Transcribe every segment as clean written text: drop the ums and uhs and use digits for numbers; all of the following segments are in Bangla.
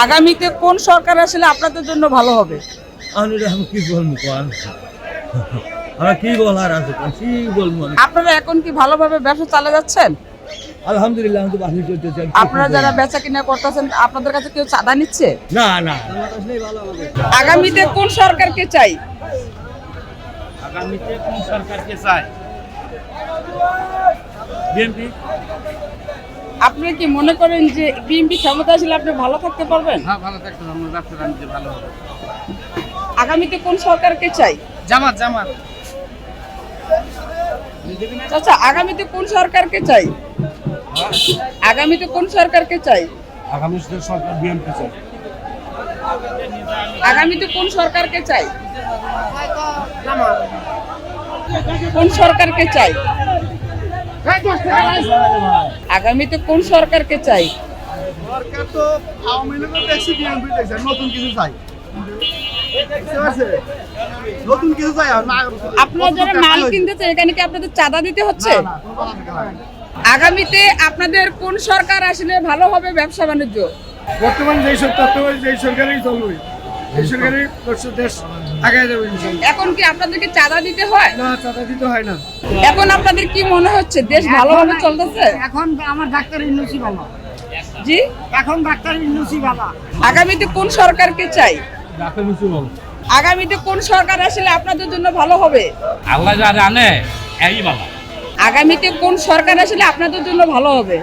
আগামীতে কোন সরকার আসলে আপনাদের জন্য ভালো হবে? আমি কি বলবো কি বলার আছে কি বলবো আপনারা এখন কি ভালোভাবে ব্যবসা চালিয়ে যাচ্ছেন? আলহামদুলিল্লাহ আমি তো বাকি চলতেছি। আপনারা যারা বেচা কিনা করতেছেন আপনাদের কাছে কেউ চাঁদা নিচ্ছে? না না আগামীতে কোন সরকারকে চাই? আগামীতে কোন সরকারকে চাই? বিএনপি। আপনি কি মনে করেন যে বিএনপি ক্ষমতা আসলে আপনি ভালো থাকতে পারবেন? হ্যাঁ, ভালো থাকতে হবে, ব্যবসা বাণিজ্য ভালো হবে। আগামীতে কোন সরকারকে চাই? জামাত জামাত। আচ্ছা, আগামীতে কোন সরকারকে চাই? আগামীতে কোন সরকারকে চাই? আগামী সরকার বিএনপি চাই। আগামীতে কোন সরকারকে চাই? কোন সরকারকে চাই? আগামীতে কোন সরকারকে চাই? সরকার তো আওয়ামী লীগও দেখছি, বিএনপি দেখছি, নতুন কিছু চাই। বুঝতে পারছেন? নতুন কিছু চাই আর না। আপনারা যারা মাল কিনতেছে এখানে কি আপনাদের চাঁদা দিতে হচ্ছে? না, কোনো কথা বলতে হয় না। আগামীতে আপনাদের কোন সরকার আসলে ভালো হবে ব্যবসা বাণিজ্য? বর্তমান যেই সরকারই চলবে, এই সরকারই দেশ আগে যাবে ইনশাআল্লাহ। এখন কি আপনাদেরকে চাঁদা দিতে হয়? না, চাঁদা দিতে হয় না। এখন আপনাদের কি মনে হচ্ছে দেশ ভালোভাবে চলতেছে? এখন আমার ডাক্তার ইন্নুসি বাবা, জি, এখন ডাক্তার ইন্নুসি বাবা। আগামীতে কোন সরকারকে চাই? আগামীতে কোন সরকার আসলে আপনাদের জন্য ভালো হবে? আল্লাহ যা জানে এই বাবা। আগামীতে কোন সরকার আসলে আপনাদের জন্য ভালো হবে?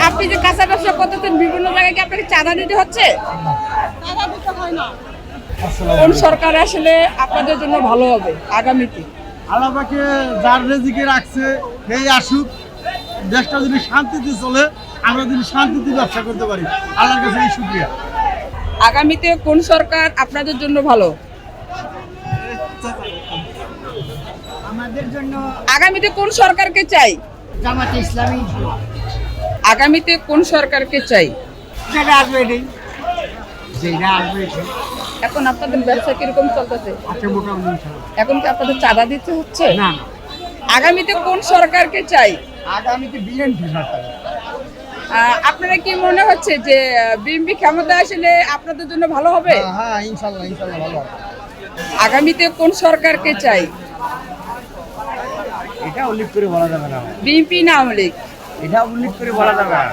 আপনি যে কাঁচা ব্যবসা করতেছেন বিভিন্ন জায়গায় কি আপনাকে চাঁদা দিতে হচ্ছে? কোন সরকার আসলে আপনাদের জন্য ভালো হবে আগামীতে? আল্লাহকে যার রেজিকে রাখছে সেই আসুক, দেশটা যদি শান্তিতে চলে, আমরা যদি শান্তিতে ব্যবসা করতে পারি, আল্লাহর কাছে এই শুকরিয়া। আগামীতে কোন সরকার আপনাদের জন্য ভালো? আমাদের জন্য আগামীতে কোন সরকারকে চাই? জামাতে ইসলামী আগামীতে কোন সরকারকে চাই? যেটা আসবে এটাই, যেটা আসবে এটাই। এখন আপনাদের ব্যবসা কিরকম চলতেছে? আছে মোটামুটি ইনশাআল্লাহ। এখন কি আপনাদের চাঁদা দিতে হচ্ছে? না, আগামীতে কোন সরকারকে চাই? আগামীতে বিএনপি সরকার। আপনারা কি মনে হচ্ছে যে বিএনপি ক্ষমতা আসলে আপনাদের জন্য ভালো হবে? হ্যাঁ, ইনশাআল্লাহ ভালো হবে। আগামীতে কোন সরকারকে চাই? এটা উল্লেখ করে বলা যাবে না, বিএনপি না আওয়ামী লীগ? এটা উল্লেখ করে বলা যাবে না।